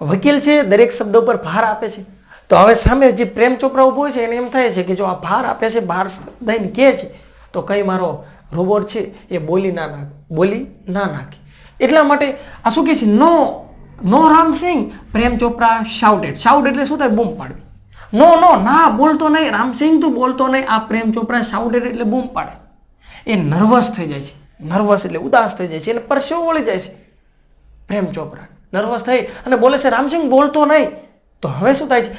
વકીલ છે દરેક શબ્દ ઉપર ભાર આપે છે. તો હવે સામે જે પ્રેમ ચોપરા ઊભો છે એને એમ થાય છે કે જો આ ભાર આપે છે, ભાર દઈને કહે છે તો કંઈ મારો રોબોટ છે એ બોલી ના નાખે. એટલા માટે આ શું કહે છે, નો રામસિંહ. પ્રેમ ચોપરા શાઉટેડ. શાઉટ એટલે શું થાય? બૂમ પાડવી. નો ના બોલતો નહીં, રામસિંહ તું બોલતો નહીં. આ પ્રેમ ચોપરા શાઉટેડ એટલે બૂમ પાડે. એ નર્વસ થઈ જાય છે. નર્વસ એટલે ઉદાસ થઈ જાય છે, એટલે પરસેવો વળી જાય છે. પ્રેમ ચોપરા નર્વસ થઈ અને બોલે છે રામસિંહ બોલતો નહીં. તો હવે શું થાય છે?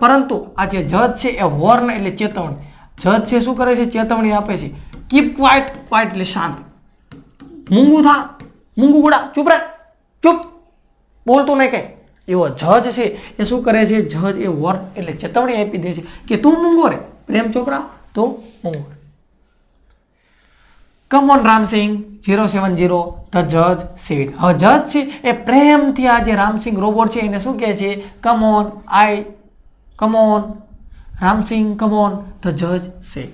પરંતુ આ જે જજ છે એ વોર્ન એટલે ચેતવણી. જજ છે શું કરે છે? ચેતવણી આપે છે. Keep quite. ક્વાઇટ એટલે શાંત. મૂંગું થા, મૂંગું ગુડા, ચૂપ રહે, ચૂપ, બોલતું નહીં કઈ. એવો જજ છે એ શું કરે છે? જજ એ વોર્ન એટલે ચેતવણી આપી દે છે કે તું મૂંગો રે પ્રેમ ચોપરા, તું મૂંગો રે. કમ ઓન રામસિંહ 070 ધ જજ સેડ. હવે જજ છે એ પ્રેમથી આ જે રામસિંહ રોબોટ છે એને શું કહે છે? Come on Ramsingh, come on the જજ said.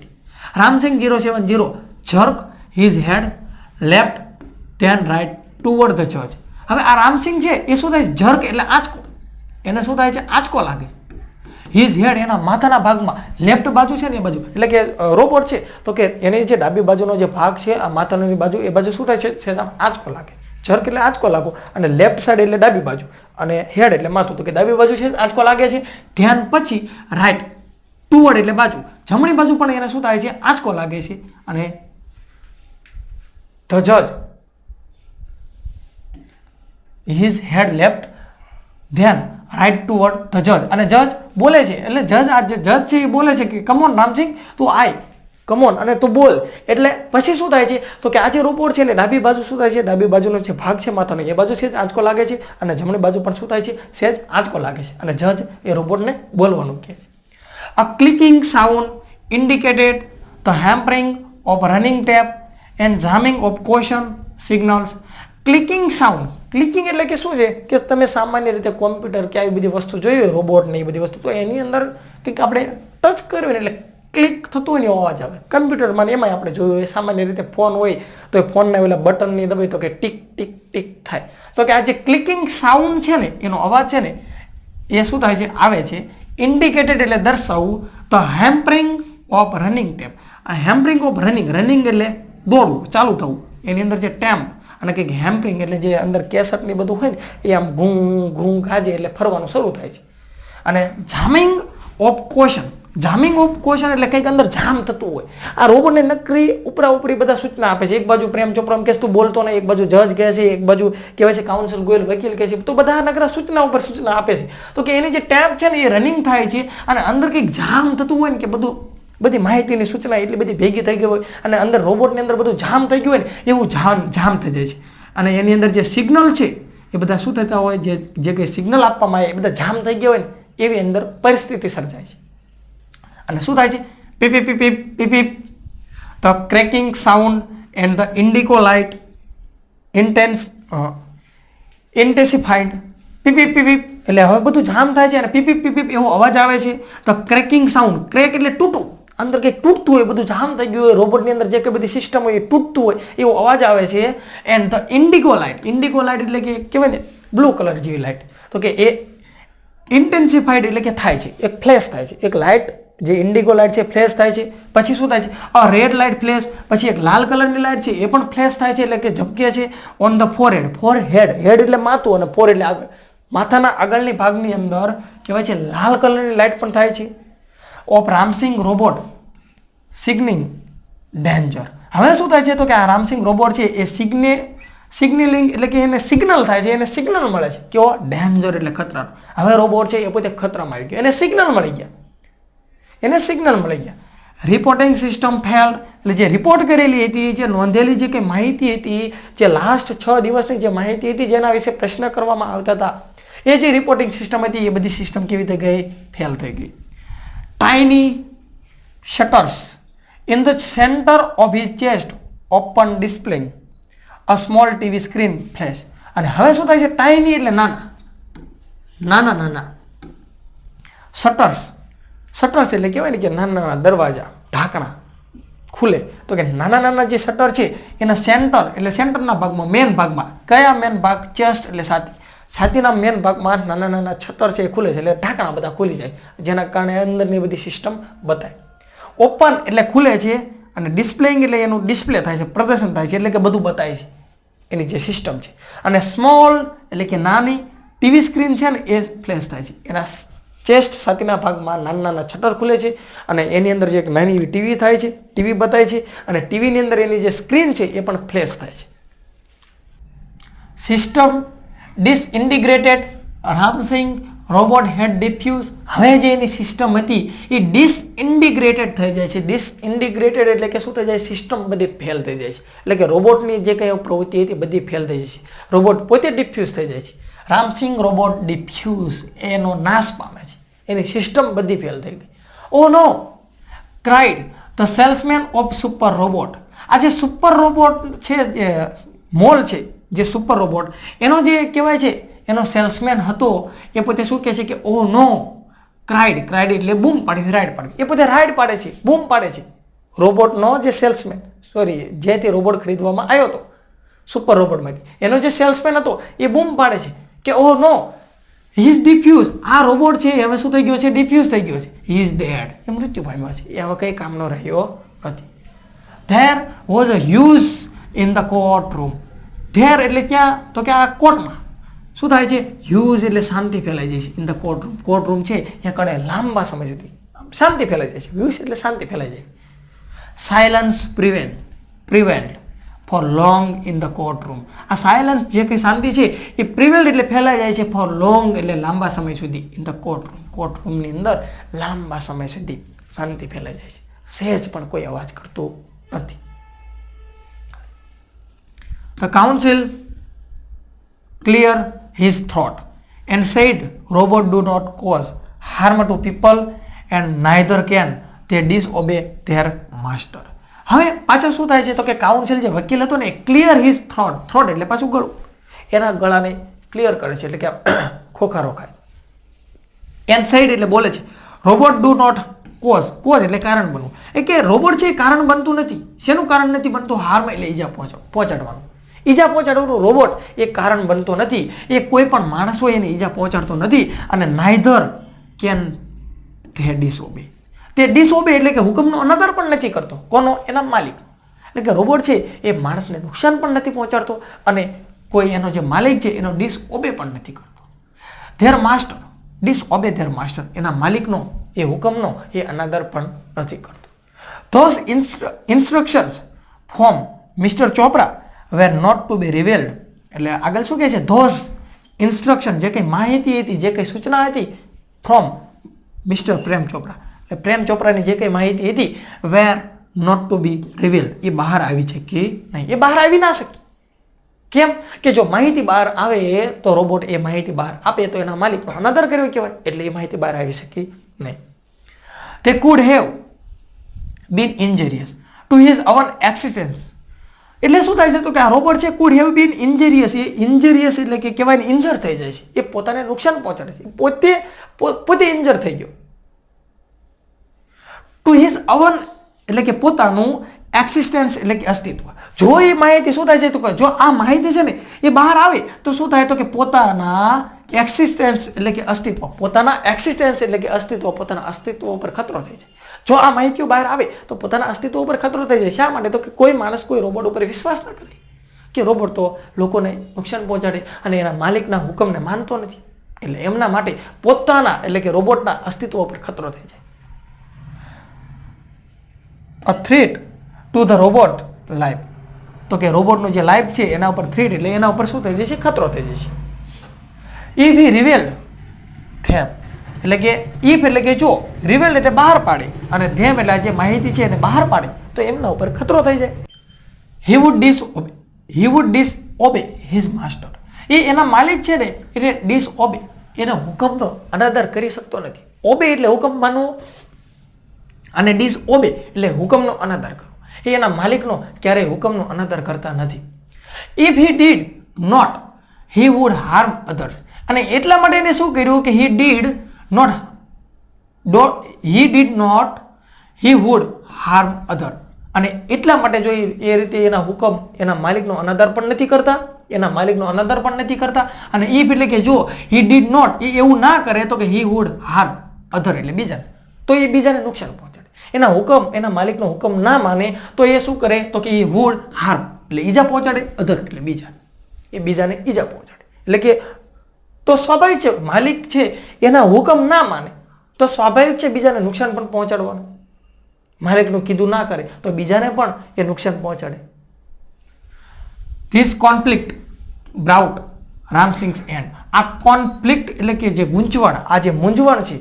Ramsingh 070 jerk his head left then right toward the judge. હવે આ રામસિંહ છે એ શું થાય છે? જર્ક એટલે આંચકો. એને શું થાય છે? આંચકો લાગે છે. હિઝ હેડ એના માથાના ભાગમાં, લેફ્ટ બાજુ છે ને એ બાજુ, એટલે કે રોબોટ છે તો કે એની જે ડાબી બાજુનો જે ભાગ છે આ માથાની બાજુ, એ બાજુ શું થાય છે? આંચકો લાગે. જર્ક એટલે આંચકો લાગો, અને લેફ્ટ સાઈડ એટલે ડાબી બાજુ, અને હેડ એટલે માથું, તો કે ડાબી બાજુ છે આંચકો લાગે છે. ધ્યાન પછી રાઈટ ટુવર્ડ એટલે બાજુ, જમણી બાજુ પણ એને શું થાય છે? આંચકો લાગે છે. અને ધ જજ હિઝ હેડ લેફ્ટ ધ્યાન રાઈટ ટુવર્ડ ધ જજ. અને જજ બોલે છે, એટલે જજ છે એ બોલે છે કે કમોન રામસિંહ તું આય, કમોન, અને તું બોલ. એટલે પછી શું થાય છે? તો કે આ જે રોબોટ છે એટલે ડાબી બાજુ શું થાય છે? ડાબી બાજુનો જે ભાગ છે માથાનો એ બાજુ છે આંચકો લાગે છે, અને જમણી બાજુ પણ શું થાય છે? સહેજ આંચકો લાગે છે. અને જજ એ રોબોટને બોલવાનું કહે છે. A clicking sound indicated the hampering of running tape and jamming of caution signals. Clicking sound. Clicking એટલે કે શું છે? કે તમે સામાન્ય રીતે કોમ્પ્યુટર કે આવી બધી વસ્તુ જોઈ હોય, રોબોટ ને એ બધી વસ્તુ, તો એની અંદર કંઈક આપણે ટચ કર્યું એટલે ક્લિક થતું હોય ને અવાજ આવે. કમ્પ્યુટરમાં ને એમાંય આપણે જોયું હોય, સામાન્ય રીતે ફોન હોય તો એ ફોનના ઓલા બટનની દબાઈ તો કે ટીક ટીક ટીક થાય. તો કે આ જે ક્લિકિંગ સાઉન્ડ છે ને એનો અવાજ છે ને એ શું થાય છે? આવે છે. ઇન્ડિકેટેડ એટલે દર્શાવવું. The hampering of running tape. આ હેમ્પરિંગ ઓફ રનિંગ એટલે દોડવું, ચાલુ થવું. એની અંદર જે ટેમ્પ અને કંઈક હેમ્પરિંગ એટલે જે અંદર કેસેટ ને બધું હોય ને એ આમ ઘૂં ઘૂં ગાજે એટલે ફરવાનું શરૂ થાય છે. અને jamming of caution. Jamming of caution એટલે કંઈક અંદર જામ થતું હોય. આ રોબોટને નકરી ઉપરી બધા સૂચના આપે છે. એક બાજુ પ્રેમ ચોપરા કહે તું બોલતો નહીં, એક બાજુ જજ કહે છે, એક બાજુ કહેવાય છે કાઉન્સિલ ગોયલ વકીલ કહે છે. તો બધા નકરા સૂચના ઉપર સૂચના આપે છે. તો કે એની જે ટેપ છે ને એ રનિંગ થાય છે, અને અંદર કંઈક જામ થતું હોય ને કે બધી માહિતીની સૂચના એટલી બધી ભેગી થઈ ગઈ હોય, અને અંદર રોબોટની અંદર બધું જામ થઈ ગયું હોય ને એવું જામ થઈ જાય છે. અને એની અંદર જે સિગ્નલ છે એ બધા શું થતા હોય, જે કંઈ સિગ્નલ આપવામાં આવે એ બધા જામ થઈ ગયા હોય ને એવી અંદર પરિસ્થિતિ સર્જાય છે. અને શું થાય છે? Peep peep peep peep peep the cracking sound and the indigo light intensified. Peep peep peep peep એટલે હવે બધું જામ થાય છે અને પીપ પીપ પીપ પીપ એવો અવાજ આવે છે. The cracking sound. ક્રેક એટલે તૂટું, અંદર કંઈક તૂટતું હોય, બધું જામ થઈ ગયું હોય, રોબોટની અંદર જે કંઈ બધી સિસ્ટમ હોય એ તૂટતું હોય એવો અવાજ આવે છે. And the Indigo light. Indigo light એટલે કે કહેવાય ને બ્લુ કલર જેવી લાઇટ. તો કે એ ઇન્ટેન્સિફાઈડ એટલે કે થાય છે, એક ફ્લેશ થાય છે. એક લાઇટ જે ઇન્ડિગો લાઇટ છે ફ્લેશ થાય છે. પછી શું થાય છે? Red light flash. પછી એક લાલ કલરની લાઇટ છે એ પણ ફ્લેશ થાય છે, એટલે કે ઝબકે છે. On the forehead. હેડ એટલે માથું અને ફોર એટલે આગળ. માથાના આગળની ભાગની અંદર કહેવાય છે લાલ કલરની લાઇટ પણ થાય છે. Of Ramsingh robot signing danger. હવે શું થાય છે? તો કે આ રામસિંગ રોબોટ છે એ સિગ્નલિંગ એટલે કે એને સિગ્નલ થાય છે, એને સિગ્નલ મળે છે. કેવો? ડેન્જર એટલે ખતરાનો. હવે રોબોટ છે એ પોતે ખતરામાં આવી ગયો, એને સિગ્નલ મળી ગયા. રિપોર્ટિંગ સિસ્ટમ ફેલ્ડ એટલે જે રિપોર્ટ કરેલી હતી, જે નોંધેલી જે કંઈ માહિતી હતી, જે લાસ્ટ 6 દિવસની જે માહિતી હતી જેના વિશે પ્રશ્ન કરવામાં આવતા હતા, એ જે રિપોર્ટિંગ સિસ્ટમ હતી એ બધી સિસ્ટમ કેવી રીતે ગઈ? ફેલ થઈ ગઈ. Tiny shutters in the center of his chest open displaying a small TV screen flash. અને હવે શું થાય છે? ટાઇની એટલે નાના. શટર્સ એટલે કહેવાય ને કે નાના દરવાજા, ઢાંકણા ખુલે. તો કે નાના જે શટર છે એના સેન્ટરના ભાગમાં, મેન ભાગમાં, કયા મેન ભાગ? ચેસ્ટ એટલે છાતીના મેન ભાગમાં નાના નાના છટર છે એ ખુલે છે, એટલે ઢાંકણા બધા ખુલી જાય, જેના કારણે અંદરની બધી સિસ્ટમ બતાય. ઓપન એટલે ખુલે છે, અને ડિસ્પ્લેઇંગ એટલે એનું ડિસ્પ્લે થાય છે, પ્રદર્શન થાય છે, એટલે કે બધું બતાય છે એની જે સિસ્ટમ છે. અને સ્મોલ એટલે કે નાની ટીવી સ્ક્રીન છે ને એ ફ્લેશ થાય છે. એના ચેસ્ટ છાતીના ભાગમાં નાના નાના છટર ખુલે છે, અને એની અંદર જે એક નાની એવી ટીવી થાય છે, ટીવી બતાય છે, અને ટીવીની અંદર એની જે સ્ક્રીન છે એ પણ ફ્લેશ થાય છે. સિસ્ટમ ડિસઇન્ટિગ્રેટેડ રામસિંગ રોબોટ હેડ ડિફ્યુઝ. હવે જે એની સિસ્ટમ હતી એ ડિસઇન્ટિગ્રેટેડ થઈ જાય છે. ડિસઇન્ટિગ્રેટેડ એટલે કે શું થઈ જાય, સિસ્ટમ બધી ફેલ થઈ જાય છે, એટલે કે રોબોટની જે કંઈ પ્રવૃત્તિ હતી બધી ફેલ થઈ જાય છે. રોબોટ પોતે ડિફ્યુઝ થઈ જાય છે. રામસિંગ રોબોટ ડિફ્યુઝ એનો નાશ પામે છે, એની સિસ્ટમ બધી ફેલ થઈ ગઈ. Oh no cried the salesman of super robot. આ જે સુપર રોબોટ છે, જે મોલ છે, જે સુપર રોબોટ એનો જે કહેવાય છે એનો સેલ્સમેન હતો, એ પોતે શું કહે છે કે ઓ નો ક્રાઇડ. ક્રાઇડ એટલે બૂમ પાડી, રાઈડ પાડી. એ પોતે રાઈડ પાડે છે, બૂમ પાડે છે. રોબોટનો જે સેલ્સમેન, જે તે રોબોટ ખરીદવામાં આવ્યો હતો સુપર રોબોટમાંથી, એનો જે સેલ્સમેન હતો એ બૂમ પાડે છે કે ઓ નો હી ઇઝ ડિફ્યુઝ. આ રોબોટ છે હવે શું થઈ ગયો છે, ડિફ્યુઝ થઈ ગયો છે. હી ઇઝ ડેડ, એ મૃત્યુ પામ્યો છે, એ હવે કંઈ કામનો રહ્યો નથી. There was a huge in the court room. There એટલે ક્યાં, તો કે આ કોર્ટમાં શું થાય છે, હ્યુઝ એટલે શાંતિ ફેલાઈ જાય છે. In the court room, court room છે ત્યાં કડે લાંબા સમય સુધી શાંતિ ફેલાઈ જાય છે. હ્યુઝ એટલે શાંતિ ફેલાઈ જાય. Silence prevent four long in the court room. આ સાયલન્સ જે કંઈ શાંતિ છે એ પ્રિવેલ્ડ એટલે ફેલાઈ જાય છે, ફોર લોંગ એટલે લાંબા સમય સુધી, in the court room, court રૂમની અંદર લાંબા સમય સુધી શાંતિ ફેલાઈ જાય છે, સહેજ પણ કોઈ અવાજ કરતું નથી. The council clear his throat and said robot do not cause harm to people and neither can they disobey their master. હવે પાછા શું થાય છે તો કે કાઉન્સિલ જે વકીલ હતો ને ક્લિયર હિઝ થ્રોટ. થ્રોટ એટલે પાછું ગળું, એના ગળાને ક્લિયર કરે છે, એટલે કે ખોખારો ખાય છે. એન્ડ સાઇડ એટલે બોલે છે robot do not cause. Cause એટલે કારણ બનવું. એ કે રોબોટ છે એ કારણ બનતું નથી. શેનું કારણ નથી બનતું, હાર્મ એટલે ઈજા પહોંચાડવાનું. ઈજા પહોંચાડવાનું રોબોટ એ કારણ બનતો નથી. એ કોઈ પણ માણસ હોય એને ઈજા પહોંચાડતો નથી. અને નાઇધર કેન ધે ડિસઓબે. તે ડિસઓબે એટલે કે હુકમનો અનાદર પણ નથી કરતો. કોનો, એના માલિકનો. એટલે કે રોબોટ છે એ માણસને નુકસાન પણ નથી પહોંચાડતો, અને કોઈ એનો જે માલિક છે એનો ડિસઓબે પણ નથી કરતો. Their master disobey their master. એના માલિકનો એ હુકમનો એ અનાદર પણ નથી કરતો. Those instructions from mister Chopra were not to be revealed. એટલે આગળ શું કહે છે, ધોઝ ઇન્સ્ટ્રક્શન જે કંઈ માહિતી હતી, જે કંઈ સૂચના હતી, ફ્રોમ મિસ્ટર પ્રેમ ચોપરા, એટલે પ્રેમ ચોપરાની જે કંઈ માહિતી હતી, were not to be revealed, એ બહાર આવી છે કે નહીં. એ બહાર આવી ના શકે. કેમ કે જો માહિતી બહાર આવે તો રોબોટ એ માહિતી બહાર આપે તો એના માલિકનો અનાદર કર્યો કહેવાય, એટલે એ માહિતી બહાર આવી શકે નહીં. They could have been injurious to his own existence. એટલે શું થાય છે તો કે આ રોબોટ છે કુડ હેવ બીન ઇન્જરિયસ. એ ઇન્જરિયસ એટલે કે કહેવાય ને ઇન્જર થઈ જાય છે, એ પોતાને નુકસાન પહોંચાડે છે, પોતે ઇન્જર થઈ ગયો. ટુ હિઝ અવન એટલે કે પોતાનું એક્સિસ્ટન્સ એટલે કે અસ્તિત્વ. જો એ માહિતી શું થાય છે તો કે જો આ માહિતી છે ને એ બહાર આવે તો શું થાય તો કે પોતાના એક્સિસ્ટન્સ એટલે કે અસ્તિત્વ, પોતાના એક્સિસ્ટન્સ એટલે કે અસ્તિત્વ, પોતાના અસ્તિત્વ ઉપર ખતરો થઈ જાય. જો આ માહિતીઓ બહાર આવે તો પોતાના અસ્તિત્વ ઉપર ખતરો થઈ જાય. શા માટે તો કે કોઈ માણસ કોઈ રોબોટ ઉપર વિશ્વાસ ના કરે, કે રોબોટ તો લોકોને નુકસાન પહોંચાડે અને એના માલિકના હુકમને માનતો નથી, એટલે એમના માટે પોતાના એટલે કે રોબોટના અસ્તિત્વ ઉપર ખતરો થઈ જાય. A threat to the robot life. તો કે રોબોટનું જે લાઈફ છે એના ઉપર થ્રેટ એટલે એના ઉપર શું થઈ જશે, ખતરો થઈ જશે. ઇફ હી રિવેલ્ડ ધેમ એટલે કે ઇફ એટલે કે જો, રિવેલ્ડ એટલે બહાર પાડે, અને ધેમ એટલે જે માહિતી છે એને બહાર પાડે તો એમના ઉપર ખતરો થઈ જાય. He would disobey his master. એ એના માલિક છે ને એને ડિસઓબે, એના હુકમનો અનાદર કરી શકતો નથી. ઓબે એટલે હુકમ માનવો, અને ડિસઓબે એટલે હુકમનો અનાદર કરવો. એ એના માલિકનો ક્યારેય હુકમનો અનાદર કરતા નથી. If he did not he would harm others. અને એટલા માટે એને શું કર્યું કે he did not he would harm other. અને એટલા માટે જો એ રીતે એના હુકમ એના માલિકનો અનાદર પણ નથી કરતા, એના માલિકનો અનાદર પણ નથી કરતા. અને ઇફ એટલે કે જો હી ડીડ નોટ, એ એવું ના કરે તો કે હી વુડ હાર્મ અધર એટલે બીજાને, તો એ બીજાને નુકસાન પહોંચાડે. એના હુકમ, એના માલિકનો હુકમ ના માને તો એ શું કરે તો કે એ વુડ હાર્મ એટલે ઈજા પહોંચાડે, અધર એટલે બીજાને, એ બીજાને ઈજા પહોંચાડે. એટલે કે તો સ્વાભાવિક છે, માલિક છે એના હુકમ ના માને તો સ્વાભાવિક છે બીજાને નુકસાન પણ પહોંચાડવાનું. માલિકનું કીધું ના કરે તો બીજાને પણ એ નુકસાન પહોંચાડે. This conflict brought Ramsingh's end. આ કોન્ફ્લિક્ટ એટલે કે જે ગૂંચવણ, આ જે મૂંઝવણ છે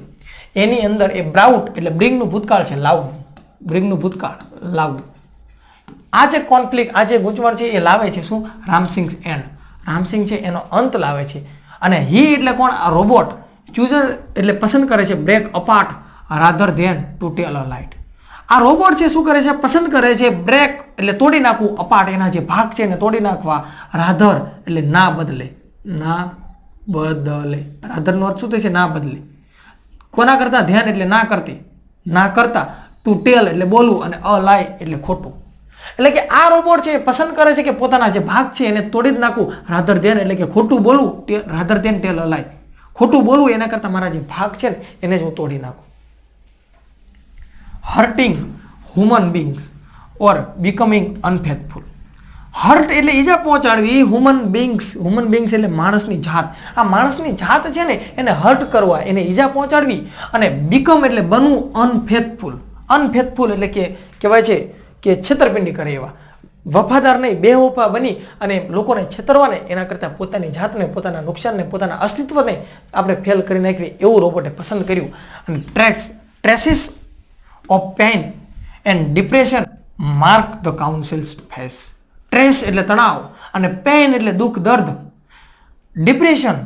એની અંદર એ બ્રાઉટ એટલે બ્રિંગનું ભૂતકાળ છે, લાવવું, બ્રિંગનું ભૂતકાળ લાવવું. આ જે કોન્ફ્લિક્ટ, આ જે ગૂંચવણ છે એ લાવે છે શું? રામસિંગ્સ એન્ડ. રામસિંગ છે એનો અંત લાવે છે. અને હી એટલે કોણ? આ રોબોટ. ચૂઝર એટલે પસંદ કરે છે break apart rather than to tell a light. આ રોબોટ છે શું કરે છે? પસંદ કરે છે બ્રેક એટલે તોડી નાખવું, અપાર્ટ એના જે ભાગ છે એને તોડી નાખવા, રાધર એટલે ના બદલે, ના બદલે. રાધરનો અર્થ શું થાય છે? ના બદલે. કોના કરતા? ધ્યાન એટલે ના કરતી, ના કરતા, ટુ ટેલ એટલે બોલવું, અને અ લાઈ એટલે ખોટું. એટલે કે આ રોબોટ છે પસંદ કરે છે કે પોતાના જે ભાગ છે એને તોડી જ નાખવું, રાધર ધેન એટલે કે ખોટું બોલવું, રાધર ધેન ટેલ અ લાઈ, ખોટું બોલવું એના કરતાં મારા જે ભાગ છે ને એને જ હું તોડી નાખું. હર્ટિંગ હ્યુમન બીંગ્સ ઓર બીકમિંગ અનફેથફુલ. હર્ટ એટલે ઈજા પહોંચાડવી, હ્યુમન બીંગ્સ એટલે માણસની જાત. આ માણસની જાત છે ને એને હર્ટ કરવા, એને ઈજા પહોંચાડવી. અને બીકમ એટલે બનવું અનફેથફુલ. અનફેથફુલ એટલે કે કહેવાય છે કે છેતરપિંડી કરે એવા, વફાદાર નહીં, બેવફા બની અને લોકોને છેતરવાને એના કરતાં પોતાની જાતને, પોતાના નુકસાનને, પોતાના અસ્તિત્વને આપણે ફેલ કરી નાખવી એવું રોબોટે પસંદ કર્યું. અને traces of pain and depression mark the counsel's face. Trace એટલે તણાવ, અને પેઇન એટલે દુઃખ, દર્દ, ડિપ્રેશન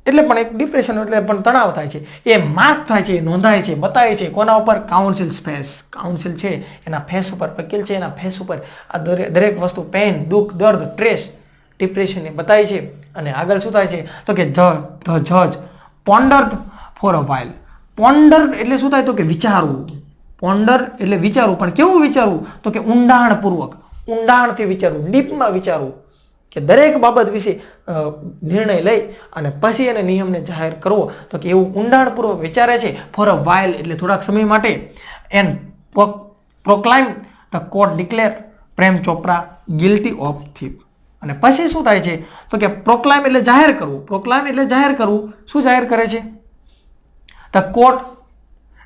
એટલે પણ એક ડિપ્રેશન એટલે પણ તણાવ થાય છે, એ માર્ક થાય છે, નોંધાય છે, બતાવે છે કોના ઉપર? Councils face. કાઉન્સિલ છે એના ફેસ ઉપર, વકીલ છે એના ફેસ ઉપર આ દરેક વસ્તુ પેઇન, દુઃખ, દર્દ, ટ્રેસ, ડિપ્રેશન એ બતાવી છે. અને આગળ શું થાય છે તો કે ધ જજ પોન્ડર્ડ ફોર અ વાઇલ. પોન્ડર્ડ એટલે શું થાય તો કે વિચારવું. પોન્ડર એટલે વિચારવું, પણ કેવું વિચારવું તો કે ઊંડાણપૂર્વક, ઊંડાણથી વિચારવું, ડીપમાં વિચારવું, કે દરેક બાબત વિશે નિર્ણય લઈ અને પછી એને નિયમને જાહેર કરવો, તો કે એવું ઊંડાણપૂર્વક વિચારે છે. ફોર અ વાઇલ એટલે થોડાક સમય માટે. And proclaim the court declare Prem Chopra guilty of thief. અને પછી શું થાય છે તો કે પ્રોક્લાઇમ એટલે જાહેર કરવું. પ્રોક્લાઇમ એટલે જાહેર કરવું. શું જાહેર કરે છે? The court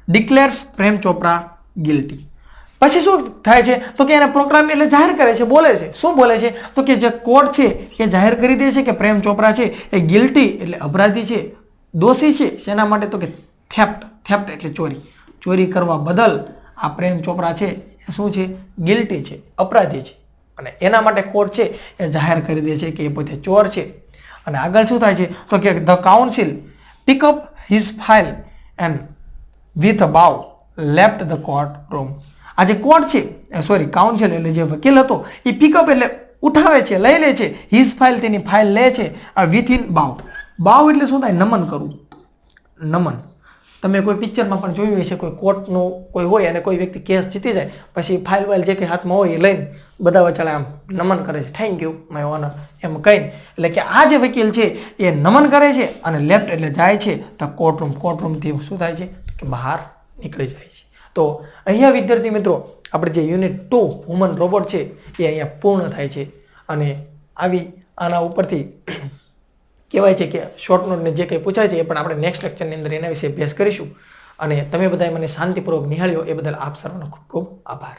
declares Prem Chopra guilty. પછી શું થાય છે તો કે એને પ્રોક્લામ એટલે જાહેર કરે છે, બોલે છે. શું બોલે છે તો કે જે કોર્ટ છે એ જાહેર કરી દે છે કે પ્રેમ ચોપરા છે એ ગિલ્ટી એટલે અપરાધી છે, દોષી છે. શેના માટે તો કે થેફ્ટ એટલે ચોરી, ચોરી કરવા બદલ આ પ્રેમ ચોપરા છે એ શું છે? ગિલ્ટી છે, અપરાધી છે. અને એના માટે કોર્ટ છે એ જાહેર કરી દે છે કે એ પોતે ચોર છે. અને આગળ શું થાય છે તો કે the counsel pick up his file and with a bow left the court room. આ જે કોર્ટ છે, સોરી કાઉન્સિલ એટલે જે વકીલ હતો એ પિકઅપ એટલે ઉઠાવે છે, લઈ લે છે, હિઝ ફાઇલ તેની ફાઇલ લે છે, વિથ ઇન બાવ. બાવ એટલે શું થાય? નમન કરવું, નમન. તમે કોઈ પિક્ચરમાં પણ જોયું હશે, કોઈ કોર્ટનું કોઈ હોય અને કોઈ વ્યક્તિ કેસ જીતી જાય પછી ફાઇલ જે કંઈ હાથમાં હોય એ લઈને બધા વચાળે આમ નમન કરે છે, થેન્ક યુ માય ઓનર એમ કહીને. એટલે કે આ જે વકીલ છે એ નમન કરે છે અને લેફ્ટ એટલે જાય છે તો કોર્ટરૂમ. કોર્ટરૂમથી શું થાય છે કે બહાર નીકળી જાય છે. તો અહીંયા વિદ્યાર્થી મિત્રો આપણે જે યુનિટ 2 હ્યુમન રોબોટ છે એ અહીંયા પૂર્ણ થાય છે. અને આના ઉપરથી કહેવાય છે કે શોર્ટ નોટને જે કંઈ પૂછાય છે એ પણ આપણે નેક્સ્ટ લેક્ચરની અંદર એના વિશે અભ્યાસ કરીશું. અને તમે બધાએ મને શાંતિપૂર્વક નિહાળ્યો એ બદલ આપ સર્વનો ખૂબ ખૂબ આભાર.